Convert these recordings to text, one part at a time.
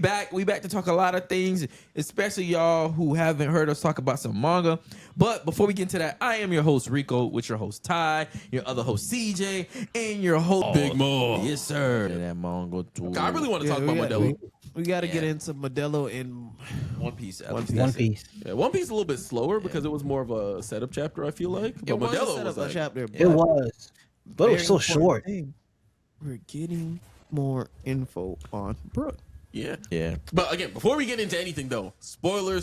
We back to talk a lot of things, especially y'all who haven't heard us talk about some manga. But before we get into that, I am your host Rico, with your host Ty, your other host CJ, and your host Big Mo. Yes, sir. That manga too. I really want to talk about Modulo. We got to get into Modulo in One Piece. One Piece. Yeah, One Piece is a little bit slower because it was more of a setup chapter, I feel like. But It was a Modulo setup was like, chapter. It was, but it was so Very short. important thing, we're getting more info on Brook. yeah. Yeah. But again, before we get into anything though, spoiler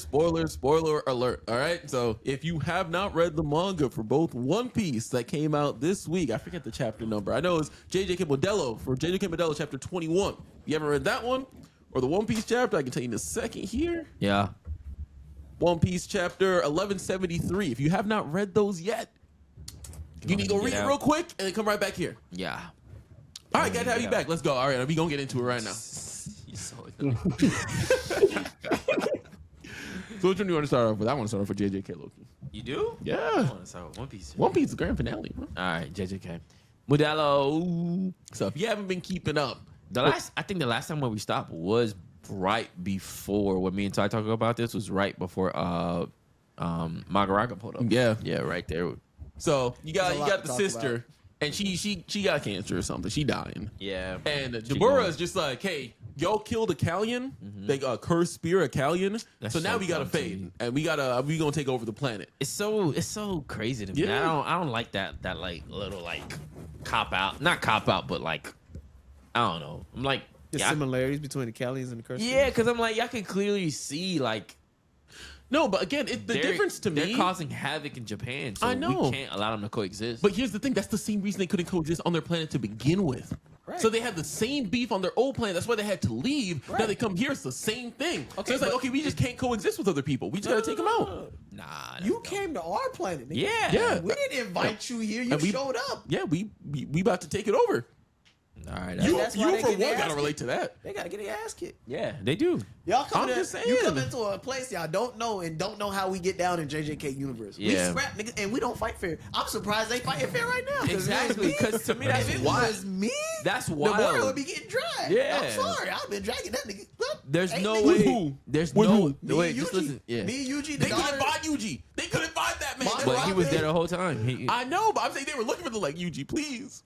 alert. All right. So if you have not read the manga for both One Piece that came out this week, I forget the chapter number. I know it's JJK and Modulo for JJK and Modulo chapter 21. If you haven't read that one or the One Piece chapter, I can tell you in a second here. Yeah. One Piece chapter 1173. If you have not read those yet, you need to go read it real quick and then come right back here. Yeah. All right, glad to have you back. Let's go. All right, we gonna get into it right now. So which one do you want to start off with? I want to start off with JJK Loki. You do? Yeah. I want to start with One Piece. One Piece, the grand finale, bro. All right, JJK. Modulo. So if you haven't been keeping up, I think the last time when we stopped was right before when me and Ty talked about this was right before Mahoraga pulled up. Yeah. Yeah, right there. So you got There's a lot the to talk sister, and she got cancer or something. She dying. Yeah. And She Dabura going. is just like, hey, y'all killed a Callion. They cursed spear a Callion. That's So now so we gotta dumb to fade, me. and we gonna take over the planet. It's so crazy to me. Yeah. I don't like that like little like cop out. Not cop out, but like I don't know. I'm like The similarities between the Callians and the Curse. yeah, because I'm like y'all can clearly see like No, but again, the difference to they're me. causing havoc in Japan. So I know. we can't allow them to coexist. But here's the thing: that's the same reason they couldn't coexist on their planet to begin with. Right. So they had the same beef on their old planet. That's why they had to leave. Now Right. they come here. It's the same thing. Okay, So it's like, but- okay, we just can't coexist with other people. We just gotta take them out. nah, You came to our planet. Nigga. Yeah. Yeah. We didn't invite you here. You And we- showed up. Yeah, we about to take it over. All right. You, that's why you they for get their one gotta ass relate to that. They gotta get their ass kicked. yeah, they do. Y'all come I'm in, just you saying. come into a place y'all don't know and don't know how we get down in JJK universe. Yeah. We scrap niggas and we don't fight fair. I'm surprised they fighting fair right now. 'Cause Exactly, if it was me- 'cause to me that's if it wild. was me, That's the water wild. would be getting dragged. Yeah. I'm sorry, I've been dragging that nigga. There's Ain't no niggas- way. who? There's With no. who? Me Wait, and just Yuji. listen. Yeah. Me and Yuji, They the couldn't daughter. find Yuji. They couldn't find that man. My- They But were he out was there. there the whole time. He, I know, but I'm saying they were looking for the like Yuji, please.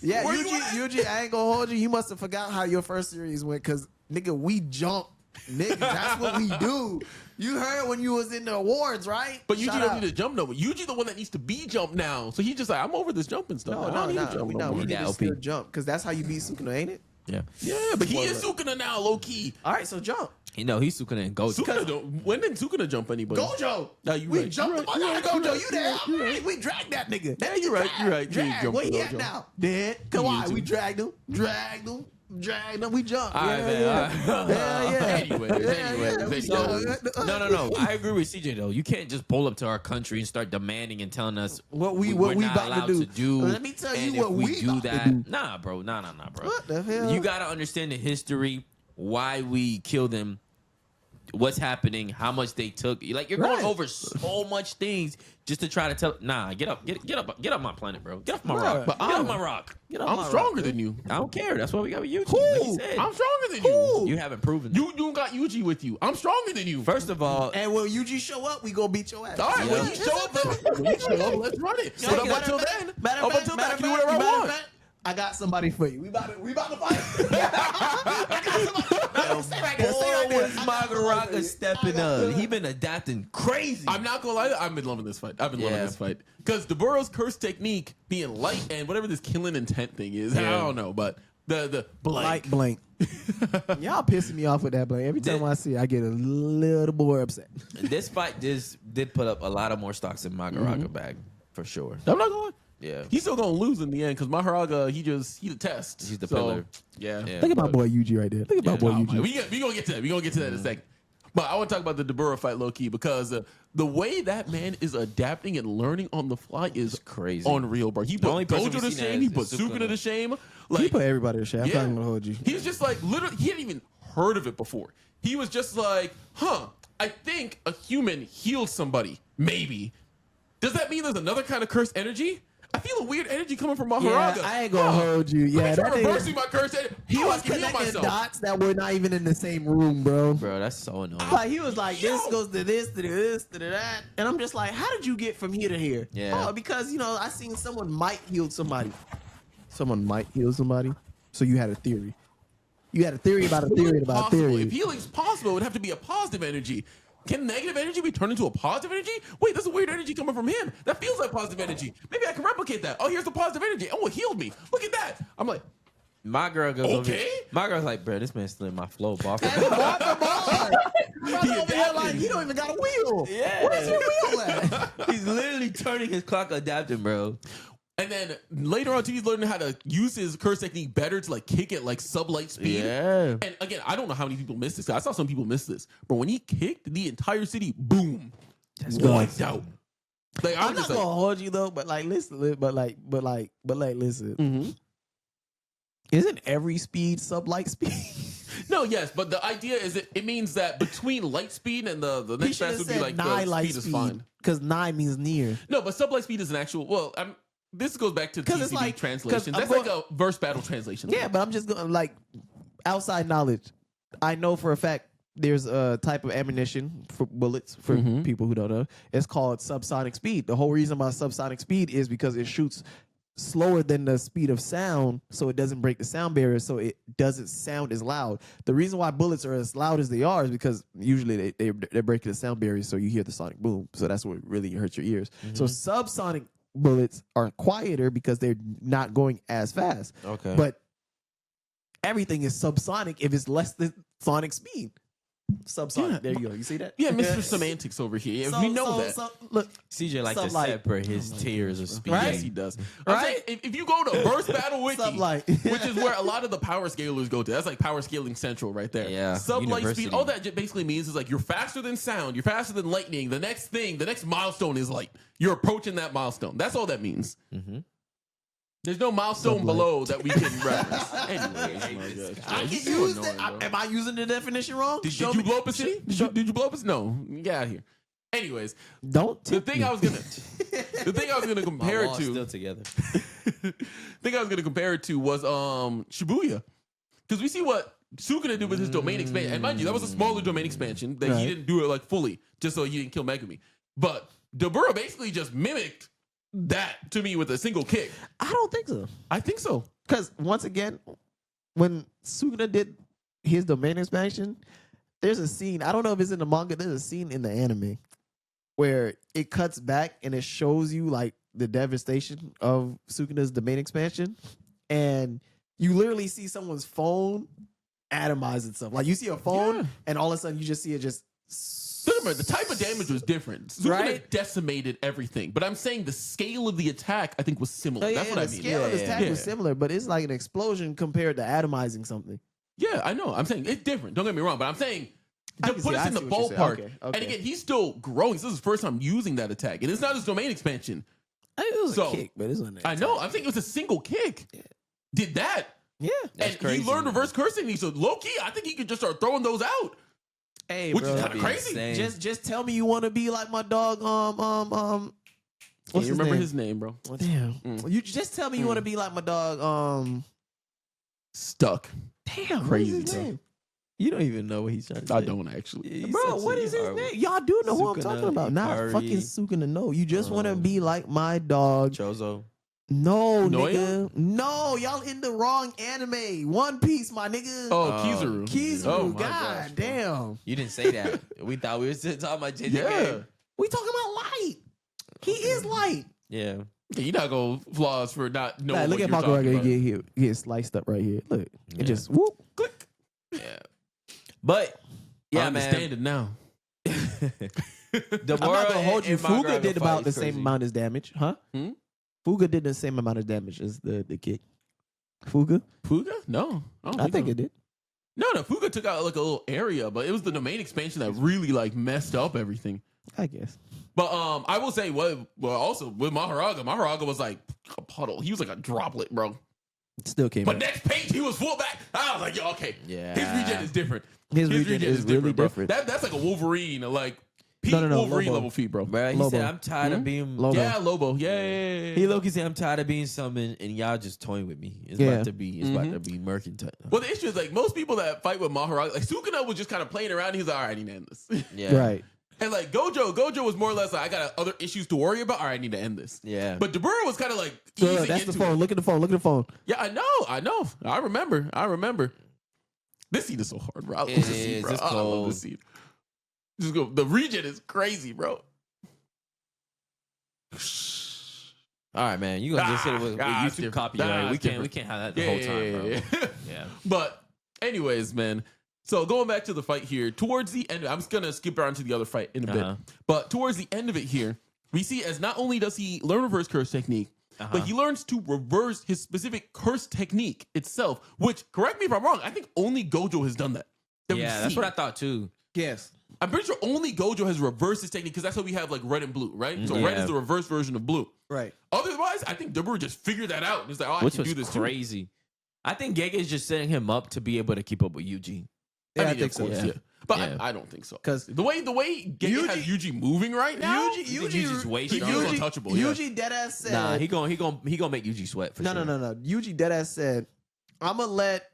Yeah, Where you at? Yuji, I ain't gonna hold you. You must have forgot how your first series went, cause nigga, we jump. Nigga, that's what we do. You heard when you was in the awards, right? But Yuji Shout don't out. need to jump no more. Yuji the one that needs to be jumped now. So he's just like, I'm over this jumping stuff. I don't need to jump no we more. need Yeah, to OP. still jump, cause that's how you beat Sukuna, ain't it? yeah. Yeah, but he is Sukuna now, low key. All right, so jump. You know he's Sukuna and Gojo. Sukuna don't. When did Sukuna jump anybody? Gojo. No, you We right. jumped You the fuck right. out of You Gojo. right. You there? You right. We dragged that nigga. That Yeah, nigga you're right. You're right. You Dragged. jumped Where he Gojo. at now? Dead. Come He on, is we too. dragged him. We jumped. All right, yeah, man. yeah. All right. Yeah, yeah. Anyways. No. I agree with CJ though. You can't just pull up to our country and start demanding and telling us What we we're not about allowed to do. Let me tell you and what if we do about to that. do. Nah, bro. Nah, bro. What the hell? You gotta understand the history, why we killed them, what's happening, how much they took. Like you're going Right. over so much things just to try to tell. Nah, get up my planet, bro. Get off my Right. rock. But Get off my rock. Get off I'm my stronger rock. than you. I don't care. That's why we got Yuji. Who? Like he said. I'm stronger than you. You haven't proven. You got Yuji with you. I'm stronger than you. First of all, And when Yuji show up, we gonna beat your ass. All right, Yeah. when you show up, let's run it. But up until then, I can do whatever I want. I got somebody for you. We about to fight. I got somebody. Stay right there. Stay right there. was Mahoraga stepping up. He been adapting crazy. I'm not gonna lie, I've been loving this fight. I've been loving this fight because Dabura's curse technique being light and whatever this killing intent thing is, I don't know, but the blank. Blank. Y'all pissing me off with that blank. Every time I see it, I get a little more upset. This fight did put up a lot of more stocks in Mahoraga bag for sure. I'm not gonna lie. Yeah. He's still gonna lose in the end because Mahoraga, he the test. He's the So, pillar. Yeah. Yeah. Look at my boy Yuji right there. Look at my boy Nah, Yuji. we gonna get to that. We gonna get to that in a second. But I want to talk about the Dabura fight, low key, because the way that man is adapting and learning on the fly is crazy. unreal, bro. He put only person Gojo we to seen shame. that He put is Sukuna Sukuna. to shame. He Like, put everybody to shame. I'm not gonna hold you. He's just like literally. He hadn't even heard of it before. He was just like, I think a human healed somebody. Maybe. Does that mean there's another kind of cursed energy? I feel a weird energy coming from Yeah, Mahoraga. I ain't gonna hold you. Yeah, I that tried nigga, reversing my curse. he was can heal connecting myself. dots that were not even in the same room, bro. Bro, that's so annoying. Like he was like, this Yo. goes to this, to this, to that, and I'm just like, how did you get from here to here? Yeah. Oh, because I seen someone might heal somebody. Someone might heal somebody. So you had a theory. You had a theory about a theory about a Possible. theory. If healing's possible, it would have to be a positive energy. Can negative energy be turned into a positive energy? Wait, there's a weird energy coming from him. That feels like positive energy. Maybe I can replicate that. Oh, here's the positive energy. Oh, it healed me. Look at that. I'm like, My girl goes over Okay. here. My girl's like, bro, this man's still in my flow, bar for Hey, bar. bar for bar. Brother He over here like adapted. he don't even got a wheel. Yeah. Where's your wheel at? He's literally turning his clock adapting, bro. and then later on, too, he's learning how to use his curse technique better to like kick at like sub-light speed. Yeah. And again, I don't know how many people missed this. I saw some people miss this. But when he kicked, the entire city, boom, wiped out. Like, I'm not just gonna like, hold you though, but like listen, but listen. Mhm. Isn't every speed sub-light speed? No, yes, but the idea is it means that between light speed and the He next should fast have would be said like nigh the light speed is speed fine. because nigh means near. No, but sublight speed is an actual. Well, this goes back to the 'Cause it's TCB like- translation. 'cause I'm That's like a verse battle translation. Yeah, but I'm just going like outside knowledge. I know for a fact there's a type of ammunition for bullets for Mhm. people who don't know. It's called subsonic speed. The whole reason about subsonic speed is because it shoots slower than the speed of sound, so it doesn't break the sound barrier, so it doesn't sound as loud. The reason why bullets are as loud as they are is because usually they're breaking the sound barrier, so you hear the sonic boom. So that's what really hurts your ears. So subsonic bullets are quieter because they're not going as fast. Okay. But everything is subsonic if it's less than sonic speed. Subsonic. Yeah. There you go. You see that? Yeah, Mr. Semantics over here. So- we know so- that. so, look, CJ like to Sublight. separate his tiers of speed. Right? Yes, he does. Right? If you go to Verse Battle Wiki, Sublight. which is where a lot of the power scalers go to, that's like power scaling central right there. Yeah, Sublight university. speed, all that basically means is like you're faster than sound, you're faster than lightning. The next thing, the next milestone is light. You're approaching that milestone. That's all that means. Mhm. There's no milestone Sublight. below that we can reference. Anyways, hate my this gosh. I Yeah, can he's so use annoying, that. bro. Am I using the definition wrong? Did Show you me- blow up a city? Did you blow up a city? No. Get out of here. Anyways, Don't. the tip thing me. I was gonna compare My it wall's to still together. thing I was gonna compare it to was Shibuya, because we see what Sukuna did with his domain expansion, and mind you, that was a smaller domain expansion that Right. he didn't do it like fully, just so he didn't kill Megumi. But Dabura basically just mimicked that to me with a single kick. I don't think so. I think so. Because once again, when Suguna did his domain expansion, there's a scene. I don't know if it's in the manga. There's a scene in the anime where it cuts back and it shows you like the devastation of Sukuna's domain expansion, and you literally see someone's phone atomize itself. Like you see a phone, Yeah. and all of a sudden you just see it just. Remember, the type of damage was different. Sukuna Right? decimated everything, but I'm saying the scale of the attack I think was similar. That's what I the mean. scale of his Yeah, attack was yeah. similar, but it's like an explosion compared to atomizing something. Yeah, I know. I'm saying it's different. Don't get me wrong, but I'm saying I to can put see- us I in the see what you're saying. ballpark. Okay, And okay. again, he's still growing. This is his first time using that attack, and it's not his domain expansion. It was So, a kick, but it's not. I know. I'm saying it was a single kick. Did that, Yeah. That's and crazy. he learned reverse cursing. So low key, I think he could just start throwing those out, Hey, which bro. is kind That'd of be crazy. insane. Just tell me you want to be like my dog. Can What's you his remember name? his name, bro? Damn. Mm. You just tell me you want to be like my dog. Stuck. Damn. Crazy, What is his bro. name? You don't even know what he's trying to say. I don't actually. He's Bro, such what a is his horrible- name? Y'all do know who I'm Sukuna, talking about. Not Hikari, fucking Sukuna. No, you just want to be like my dog. Chozo. No, Noya? nigga. No, y'all in the wrong anime. One Piece, my nigga. Oh, Oh, Kizuru. Kizuru. Oh, my God gosh, bro. damn. You didn't say that. We thought we were still talking about JJK. Yeah. We talking about light. He is light. Yeah. Yeah, you're not going flaws for not knowing Like, look what at you're my talking Mahoraga about. get here, get sliced up right here. Look, Yeah. it just whoop. Click. Yeah. But yeah, I understand man. it now. Dabura I'm not gonna hold you. and Mahoraga Fuga did fight about is the same crazy. amount as damage, huh? Hmm? Fuga did the same amount of damage as the kick. Fuga, Fuga? No. I think so. it did. No, Fuga took out like a little area, but it was the domain expansion that really like messed up everything. I guess. But I will say also with Mahoraga was like a puddle. He was like a droplet, bro. It still came. But out. next page he was full back. I was like, yo, okay. Yeah. His regen is different. His regen is really bro. different. That's like a Wolverine, like peak No, Wolverine Lobo. level feat, bro. Bro, he Lobo. said, I'm tired of being. Lobo. Yeah, Lobo. Yeah. He low-key said, I'm tired of being summoned, and y'all just toying with me. It's Yeah. about to be mercantile. Well, the issue is like most people that fight with Mahoraga, like Sukuna was just kind of playing around. He's like, all right, I need to end this. Yeah. Right. And like Gojo was more or less like, I got other issues to worry about. All right, I need to end this. Yeah. But Dabura was kind of like easing Look, that's into the phone. it. Look at the phone. Look at the phone. Yeah, I know. I remember. This scene is so hard, bro. I love It this scene, is. bro. It's I love cold. this scene. Just go. The region is crazy, bro. All right, man. You gonna just sit with it's YouTube different. copyright? It's We can't have that the whole time, bro. Yeah. But anyways, man. So going back to the fight here, towards the end, I'm just gonna skip around to the other fight in a bit. But towards the end of it here, we see as not only does he learn reverse curse technique, but he learns to reverse his specific curse technique itself. Which, correct me if I'm wrong, I think only Gojo has done that. Yeah, that's what I thought too. Yes. I'm pretty sure only Gojo has reversed his technique because that's how we have like red and blue, right? So red Yeah. is the reverse version of blue. Right. Otherwise, I think Dabura just figured that out. He's like, oh, Which I can was do this too. crazy. I think Gege is just setting him up to be able to keep up with Yuji. Yeah, I mean, think of so. course, Yeah. But Yeah. I don't think so. 'Cause the way Gege has Yuji moving right now, Yuji's way he's stronger. untouchable. Yeah. Yuji deadass said. Nah, he gonna make Yuji sweat for No. sure. Yuji deadass said, "I'm gonna let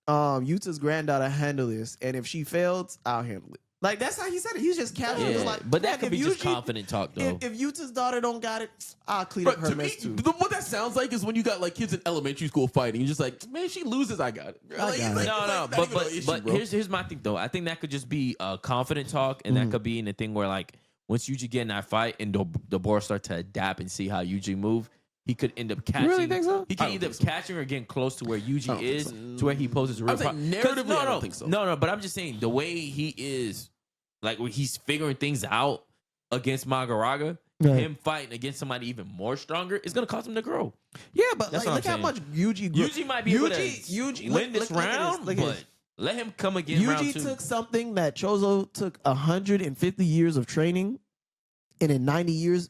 Yuta's granddaughter handle this, and if she fails, I'll handle it." Like that's how he said it. He's just casual. Yeah, He was like, but that "Look, could if be just Yuji- confident talk though. If Yuta's daughter don't got it, I'll clean But up her to me, mess too." what that sounds like is when you got like kids in elementary school fighting. You're just like, man, if she loses, I got it. Like, got it. No, but here's my thing though. I think that could just be a confident talk, and that could be in the thing where like once Yuji get in that fight and Dabura start to adapt and see how Yuji move, he could end up catching. really think so? He I can don't end up think so. catching or getting close to where Yuji think is, so. to where he poses a real I'm saying problem. 'Cause narratively, I don't think so. No, but I'm just saying the way he is, like when he's figuring things out against Mahoraga, Right. him fighting against somebody even more stronger is gonna cause him to grow. Yeah, but That's like, what look I'm how saying. much Yuji grew. Yuji might be able to Yuji win this round, look at but this. let him come again round Yuji two. took something that Chozo took 150 years of training, and in 90 years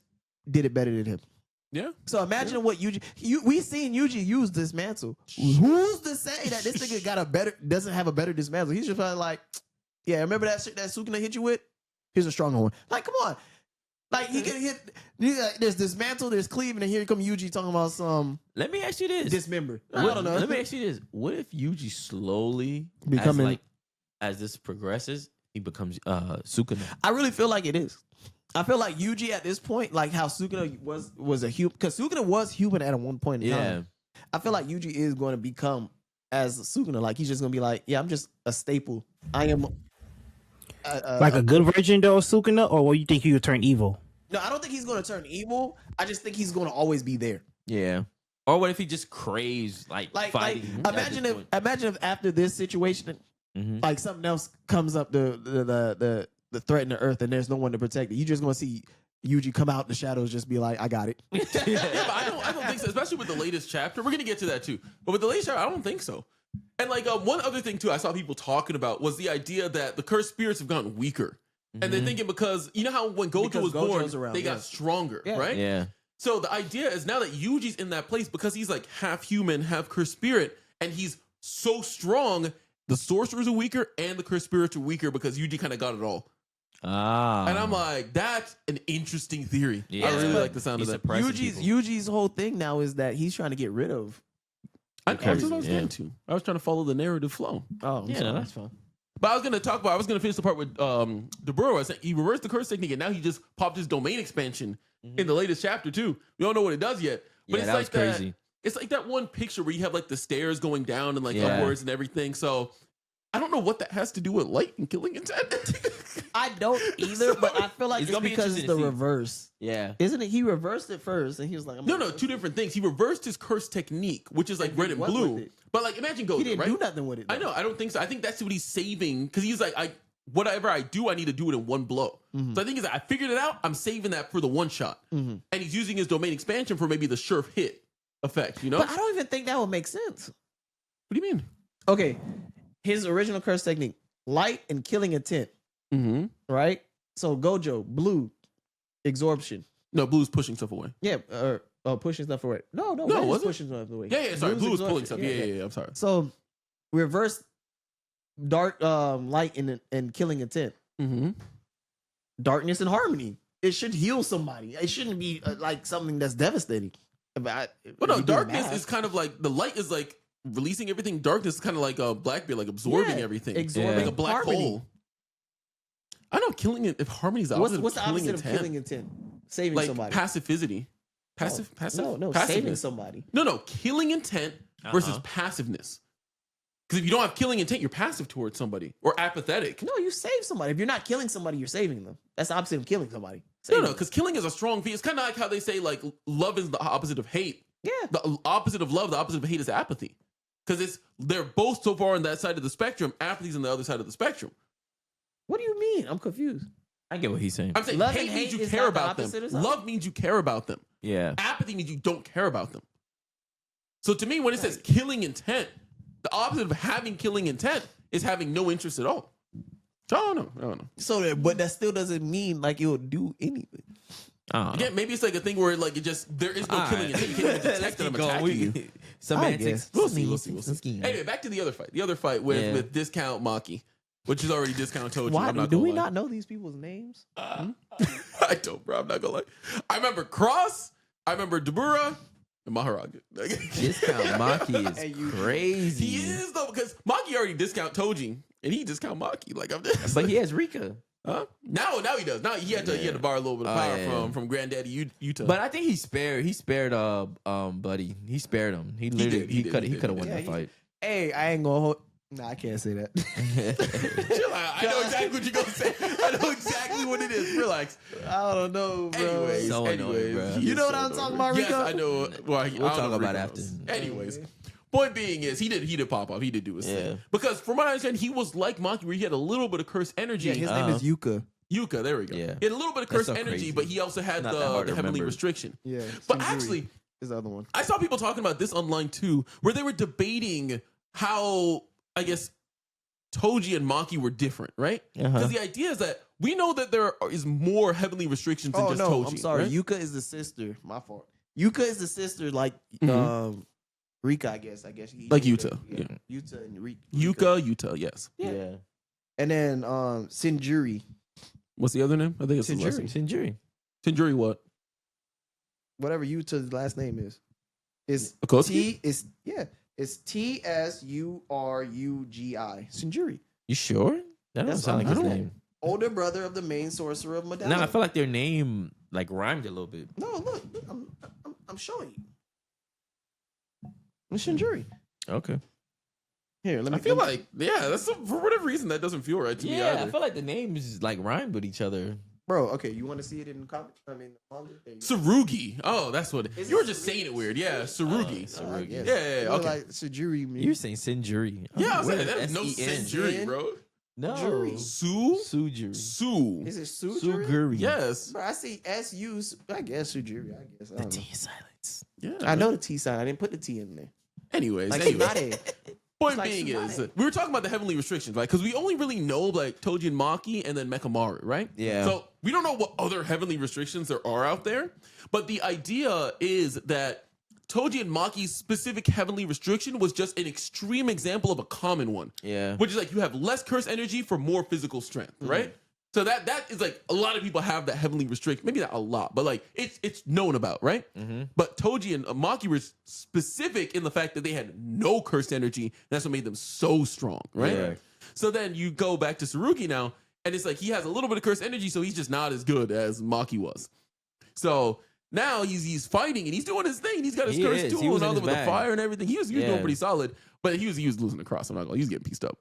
did it better than him. Yeah. So imagine what we seen Yuji use dismantle. Who's to say that this nigga doesn't have a better dismantle? He's just probably like, yeah, remember that shit that Sukuna hit you with? Here's a stronger one. Like, come on. Like he can hit. There's dismantle, there's cleave, and then here come Yuji talking about some Let me ask you this. dismember. I don't know. Let me ask you this. What if Yuji slowly Becoming- as this progresses, he becomes Sukuna? I really feel like it is. I feel like Yuji at this point, like how Sukuna was a human, because Sukuna was human at one point in time. I feel like Yuji is going to become as Sukuna. Like he's just going to be like, yeah, I'm just a staple. I am Like a good version though of Sukuna, or what you think he would turn evil? No, I don't think he's going to turn evil. I just think he's going to always be there. Yeah. Or what if he just craves like fighting? at imagine this if point? imagine if after this situation, Mhm. like something else comes up, the threat in the earth, and there's no one to protect it. You just going to see Yuji come out in the shadows, just be like, I got it. Yeah, but I don't think so. Especially with the latest chapter, we're gonna get to that too. But with the latest chapter, I don't think so. And like one other thing too, I saw people talking about was the idea that the cursed spirits have gotten weaker, and they're thinking because you know how when Gojo Because was Gojo's born, around, they yeah. got stronger, Yeah. right? Yeah. So the idea is now that Yuji's in that place because he's like half human, half cursed spirit, and he's so strong. The sorcerers are weaker and the cursed spirits are weaker because Yuji kind of got it all. Ah. And I'm like, that's an interesting theory. Yeah. I really But like the sound of he's that. suppressing people. Yuji's whole thing now is that he's trying to get rid of. That's what I was Yeah. getting to. I was trying to follow the narrative flow. Oh, I'm Yeah, sorry. no, that's fine. But I was gonna finish the part with Dabura. I said he reversed the curse technique and now he just popped his domain expansion in the latest chapter too. We don't know what it does yet. But Yeah, it's that like was crazy. It's like that one picture where you have like the stairs going down and like Yeah. upwards and everything. So I don't know what that has to do with light and killing intent. I don't either, but I feel like It's it's gonna be because it's interesting the to see. reverse. Yeah. Isn't it? He reversed it first, and he was like, No, two different things. He reversed his curse technique, which is like And red did and what blue. with it? But like imagine Gojo, He didn't right? do nothing with it. I know. I don't think so. I think that's what he's saving because he's like, whatever I do, I need to do it in one blow. Mm-hmm. So I think I figured it out. I'm saving that for the one shot, and he's using his domain expansion for maybe the sure hit effect. You know? But I don't even think that would make sense. What do you mean? Okay, his original curse technique: light and killing intent. Mm-hmm. Right. So Gojo, blue, absorption. No, blue's pushing stuff away. Yeah, pushing stuff away. No, No, red is was it? pushing stuff away. Yeah. Sorry, Blue's blue is pulling absorption. stuff. Yeah. I'm sorry. So reverse dark light and killing intent. Mm-hmm. darkness and harmony. It should heal somebody. It shouldn't be like something that's devastating. But no, darkness is kind of like the light is like releasing everything. Darkness is kind of like a Blackbeard, like absorbing everything, absorbing like a black harmony. hole. I don't know, killing it. If harmony's the opposite What's the of killing opposite of intent, killing intent? Saving like somebody. passivity, passive. No, saving passiveness. somebody. No, killing intent versus passiveness. Because if you don't have killing intent, you're passive towards somebody or apathetic. No, you save somebody. If you're not killing somebody, you're saving them. That's the opposite of killing somebody. No, because killing is a strong feeling. It's kind of like how they say like love is the opposite of hate. Yeah. The opposite of love, the opposite of hate is apathy. Because they're both so far on that side of the spectrum. Apathy's on the other side of the spectrum. What do you mean? I'm confused. I get what he's saying. I'm saying Love hate and means hate you is care not the about them. opposite of something? Love means you care about them. Yeah. Apathy means you don't care about them. So to me, when it says killing intent, the opposite of having killing intent is having no interest at all. So I don't know. So, but that still doesn't mean like it will do anything. Again, maybe it's like a thing where like it just there is no killing intent. You can't even detect that I'm attacking you. Semantics. We'll see. Anyway, back to the other fight. The other fight with Discount Maki, which is already Discount Toji. Why I'm not do gonna we lie. not know these people's names? I don't, bro. I'm not gonna lie. I remember Cross. I remember Dabura and Mahoraga. Discount Maki is crazy. He is though because Maki already discount Toji and he discount Maki. Like I'm just. But he has Rika. Huh? Now he does. Now he had to borrow a little bit of power from Granddaddy Utah. But I think he spared Buddy. He spared him. He literally he could have won that fight. Hey, I ain't gonna hold. Nah, I can't say that. Chill out. I know exactly what you're gonna say. I know exactly what it is. Relax. I don't know, bro. Anyways, So annoying, bro. he You is know what so I'm annoying. talking about, Yes, Rico? I know. Well, We'll talk about it after. Anyways, point being is he did pop off. He did do his thing. Because from what I understand, he was like Maki, where he had a little bit of cursed energy. Yeah, his name is Yuka. Yuka, there we go. Yeah. He had a little bit of cursed so energy, crazy. but he also had Not that hard the to heavenly remember. restriction. Yeah, But Shinjuri actually, is the other one. I saw people talking about this online too, where they were debating how, I guess, Toji and Maki were different, right? Because the idea is that we know that there is more heavenly restrictions than just Toji. I'm sorry. right? Yuka is the sister. My fault. Yuka is the sister, like Rika, I guess. Like Yuta, Yuta and Rika. Yuta, yes. Yeah. And then Shinjuri. What's the other name? I think it's the last name. Shinjuri. Shinjuri what? Whatever Yuta's last name is. It's Akatsuki? It's Tsurugi. Shinjuri. You sure? That doesn't sound like his name. Older brother of the main sorcerer of Modulo. No, I feel like their name like rhymed a little bit. No, look, I'm showing you. It's Shinjuri. Okay. Here, let me. I feel like, that's for whatever reason that doesn't feel right to me Yeah, either. I feel like the names like rhyme with each other. Bro, okay, you want to see it in the comic? I mean, the manga? There you go. Tsurugi. Oh, that's what Is you it were just Tsurugi? saying it weird. Yeah, Tsurugi. Tsurugi. Yes. Yeah, It okay. Like Shinjuri. You're saying Sinjuri. Yeah, I was What saying is that is no S-E-N? Senjuri, bro. No. Juri. Sujuri. Su. Is it Sujuri? Suguri. Yes. Bro, I see S-U. I guess Sujuri. I guess. I The don't know. T is silence. Yeah. I know the T sign. I didn't put the T in there. Anyways, Like anyway. Tsunade. Point like being Tsunade. is, we were talking about the heavenly restrictions, right? Because we only really know like Toji and Maki and then Mekamaru, right? Yeah. So we don't know what other heavenly restrictions there are out there. But the idea is that Toji and Maki's specific heavenly restriction was just an extreme example of a common one. Yeah. Which is like you have less curse energy for more physical strength, right? So that is like a lot of people have that heavenly restriction. Maybe not a lot, but like it's known about, right? But Toji and Maki were specific in the fact that they had no cursed energy. That's what made them so strong, right? Yeah. So then you go back to Tsurugi now, and it's like he has a little bit of cursed energy, so he's just not as good as Maki was. So now he's fighting and he's doing his thing. He's got his He cursed is. He tool was and all in of his the bag. fire and everything. He was doing Yeah. pretty solid, but he was losing the cross. I'm not gonna. He was getting pieced up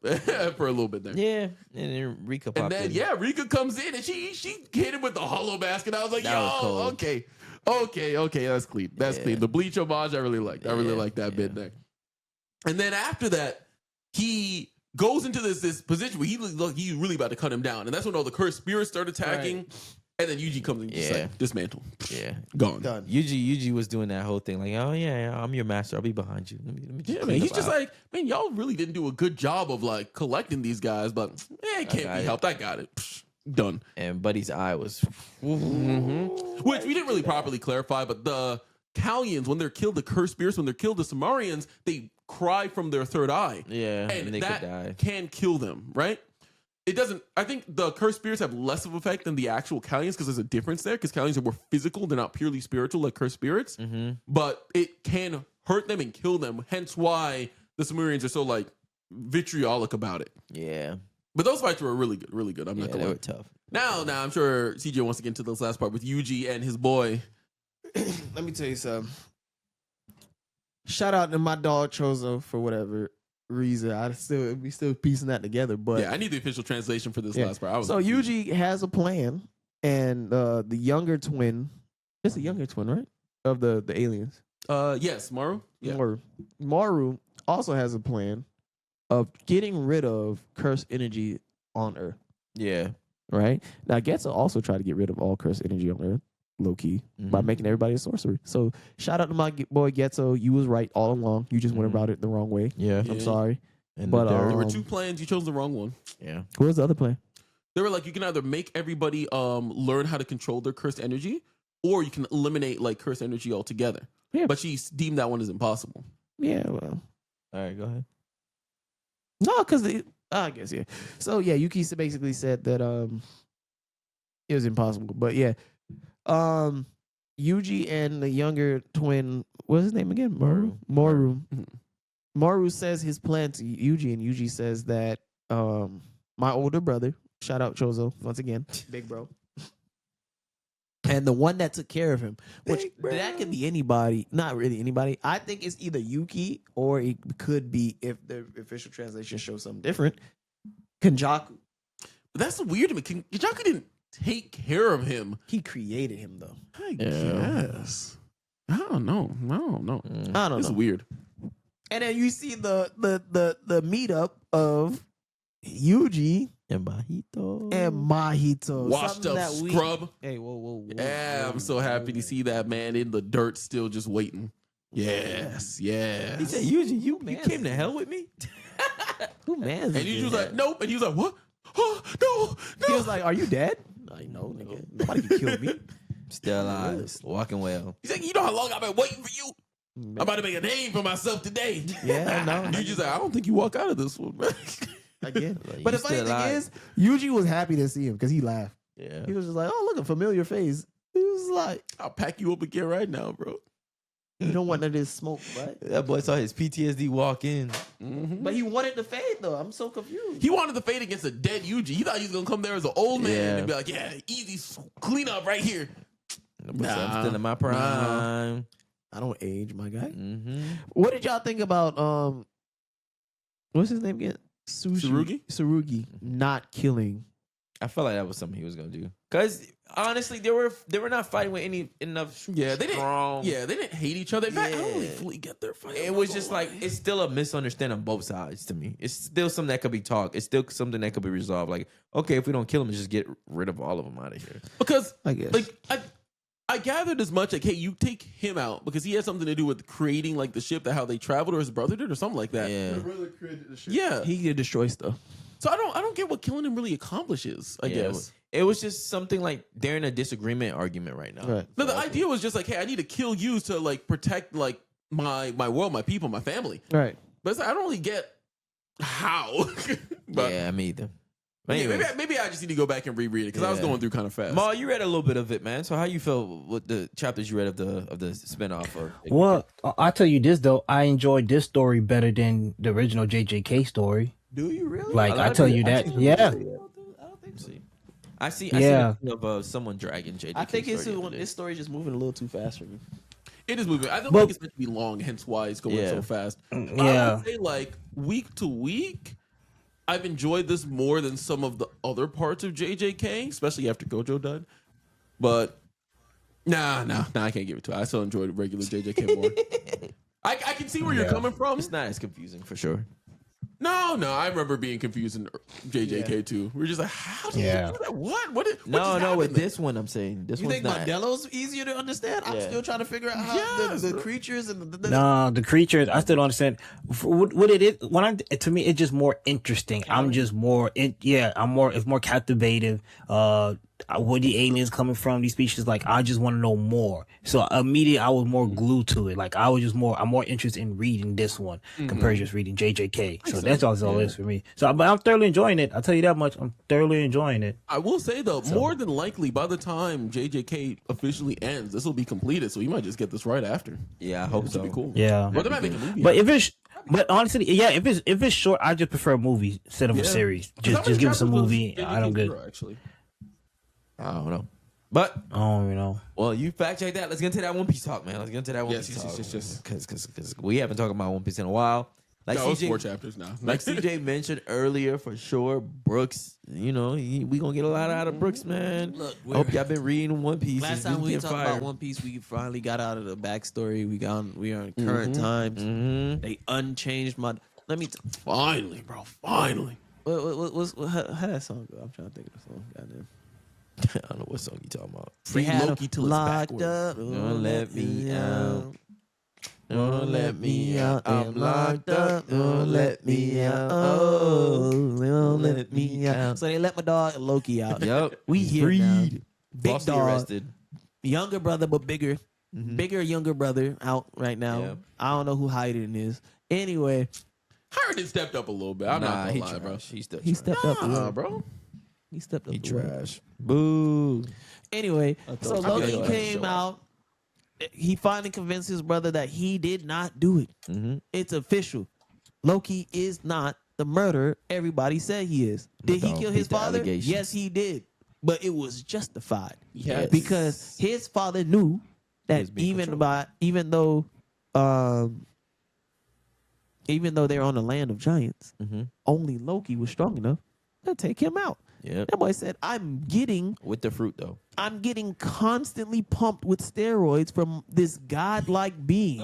for a little bit there. Yeah. And then Rika popped And then in. Rika comes in and she hit him with the hollow mask, and I was like, That was cold. okay, that's clean. That's clean. The bleach homage, I really liked. I really liked that bit there. And then after that, he goes into this position where he's really about to cut him down, and that's when all the cursed spirits start attacking. And then Yuji comes in, just like dismantle, gone. Done. Yuji was doing that whole thing like, oh yeah, I'm your master. I'll be behind you. Let me just Yeah, clean man. He's up just out. like, man, y'all really didn't do a good job of like collecting these guys, but it can't got be it. helped. I got it. Psh, done. And Buddy's eye was. Which we didn't really properly clarify, but the Kalyans, when they're killed, the cursed spirits, when they're killed, the Samarians, they cry from their third eye. Yeah, And and they that could die. can kill them, right? it doesn't. I think the cursed spirits have less of an effect than the actual Callions because there's a difference there. Because Callions are more physical; they're not purely spiritual like cursed spirits. Mm-hmm. But it can hurt them and kill them. Hence, why the Sumerians are so like vitriolic about it. Yeah. But those fights were really good, really good. I'm not They gonna lie. were tough. Now, I'm sure CJ wants to get into this last part with Yuji and his boy. Let me tell you something. Shout out to my dog Chozo for whatever reason. We still piecing that together. But Yeah, I need the official translation for this Yeah. last part. So Yuji has a plan, and the younger twin, it's a younger twin, right? Of the aliens. Yes, Maru. Yeah. Maru also has a plan of getting rid of cursed energy on Earth. Yeah. Right? Now Getsu also tried to get rid of all cursed energy on Earth, low key, by making everybody a sorcerer. So shout out to my boy Getsu. You was right all along. You just went about it the wrong way. Yeah. I'm sorry. And But, There were two plans. You chose the wrong one. yeah. What was the other plan? They were like, you can either make everybody learn how to control their cursed energy, or you can eliminate like cursed energy altogether. Yeah. But she deemed that one as impossible. Yeah, well. All right, go ahead. No, because I guess, yeah. So yeah, Yuki basically said that it was impossible. But yeah. Yuji and the younger twin, what's his name again? Maru. Maru says his plan to Yuji, and Yuji says that my older brother, shout out Chozo once again, big bro, and the one that took care of him, which that could be anybody, not really anybody. I think it's either Yuki or it could be, if the official translation shows something different, Kenjaku. But that's weird to me. Kenjaku didn't take care of him. He created him though. I guess. I don't know. I don't know. It's weird. And then you see the meetup of Yuji And Mahito. and Mahito. Washed Something up that we- scrub. Hey, whoa. Yeah, I'm so happy to see that man in the dirt still just waiting. Yes, yes. He said, Yuji, you man came to hell with me? Who man? And Yuji was like, nope. And he was like, what? Oh, no. He was like, "Are you dead?" Like, no, nigga. Nobody can kill me. Still alive. Walking well. He's like, you know how long I've been waiting for you? I'm about to make a name for myself today. Yeah, no. Yuji's like, I don't think you walk out of this one, man. Again. Like, But you the funny still thing alive. is, Yuji was happy to see him because he laughed. Yeah. He was just like, "Oh, look, a familiar face." He was like, I'll pack you up again right now, bro. "You don't want none of this smoke, right?" That boy saw his PTSD walk in. But he wanted to fade though. I'm so confused. He wanted to fade against a dead Yuji. He thought he was going to come there as an old man Yeah. and be like, yeah, easy clean up right here. I'm still in my prime. I don't age, my guy. Mm-hmm. What did y'all think about what's his name again? Tsurugi not killing. I felt like that was something he was gonna do. Cause honestly, they were not fighting with enough. Yeah, they didn't. strong. Yeah, they didn't hate each other. In fact, I don't really Yeah. fully get their fight. It was just like it's still a misunderstanding on both sides to me. It's still something that could be talked. It's still something that could be resolved. Like, okay, if we don't kill him, just get rid of all of them out of here. because I guess. like I gathered as much like, hey, you take him out because he had something to do with creating like the ship, that how they traveled, or his brother did, or something like that. Yeah. brother created the shit. Yeah. He could destroy stuff. So I don't get what killing him really accomplishes. I Yeah, guess. it was just something like they're in a disagreement argument right now. Right. No, the idea was just like, hey, I need to kill you to like protect like my world, my people, my family. Right. But it's like, I don't really get how. But Yeah, me either. But yeah, anyways, maybe I just need to go back and reread it because I was Yeah. going through kind of fast. Ma, you read a little bit of it, man. So how you feel with the chapters you read of the spinoff of? Well, I'll tell you this though. I enjoyed this story better than the original JJK story. Do you really? Like, A lot I of tell people- you that. I see- Yeah. I don't think so. I see Yeah. a scene of someone dragging JJK. I think it's story the other day. this story's just moving a little too fast for me. It is moving. I don't But- think it's meant to be long, hence why it's going Yeah. so fast. But I Yeah. would say like week to week, I've enjoyed this more than some of the other parts of JJK, especially after Gojo died. But nah, I can't give it to it. I still enjoyed regular JJK more. I can see where you're Yeah. coming from. It's not as confusing for sure. No, I remember being confused in JJK too. We are just like, how did Yeah. you do that? What just No, happened with there? this one, I'm saying this You one's think not. Modelo's easier to understand? I'm Yeah. still trying to figure out how Yes, the bro. creatures and the Nah, the creatures. I still don't understand. What it is when to me, it's just more interesting. I'm just more. I'm more. It's more captivative. where the aliens coming from, these species, like I just want to know more. So immediately I was more glued to it. Like I'm more interested in reading this one compared to just reading JJK. So that's all it is for me. So but I'm thoroughly enjoying it. I'll tell you that much. I'm thoroughly enjoying it. I will say though, more than likely by the time JJK officially ends, this will be completed. So you might just get this right after. Yeah, I hope so. Be cool. Yeah. But they might make a movie. But but honestly, yeah, if it's short, I just prefer movies instead of a series. Just give us a movie. I don't get. Actually. I don't know. But I don't even know. well, you fact check that. Let's get into that One Piece talk, man. Let's get into that One Piece talk. Yes. Because we haven't talked about One Piece in a while. Like No, it's CJ 4 chapters now. Like CJ mentioned earlier, for sure, Brooks. You know, we gonna get a lot out of Brooks, man. Look, I hope y'all been reading One Piece. Last time we talked about One Piece, we finally got out of the backstory. We are in current times. They unchanged my. Let me. Finally, bro. Finally. How that song go? I'm trying to think of the song. Goddamn. I don't know what song you talking about. Free They had Loki him till it's locked backwards. up. Don't let me out. Don't let me out. I'm locked up. Don't let me out. Oh, don't let me out. So they let my dog Loki out. Yep. We here Freed. now. Big Falsely dog. arrested. Younger brother, but bigger. Bigger, younger brother out right now. Yep. I don't know who Hayden is. Anyway, Hayden stepped up a little bit. I'm not he gonna lie, bro. trash. He still he stepped up a little. bro. He stepped up He a little. trash. Boo. Anyway, so I Loki feel like came out. He finally convinced his brother that he did not do it. It's official. Loki is not the murderer everybody said he is. Did he Don't kill beat his the father? allegations. Yes, he did. But it was justified. Yes. Because his father knew that was being even though they're on the land of giants, only Loki was strong enough to take him out. Yep. That boy said, I'm getting With the fruit though. constantly pumped with steroids from this godlike being.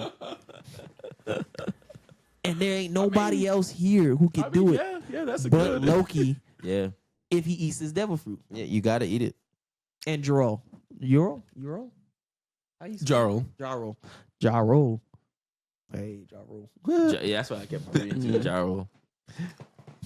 And there ain't nobody else here who can do it Yeah, that's a but good. Loki Yeah. if he eats his devil fruit. Yeah, you gotta eat it. And Jaro. Jaro? How you say Jarl. it? Jaro. Hey, Jaro. Yeah, that's what I kept reading to Jaro.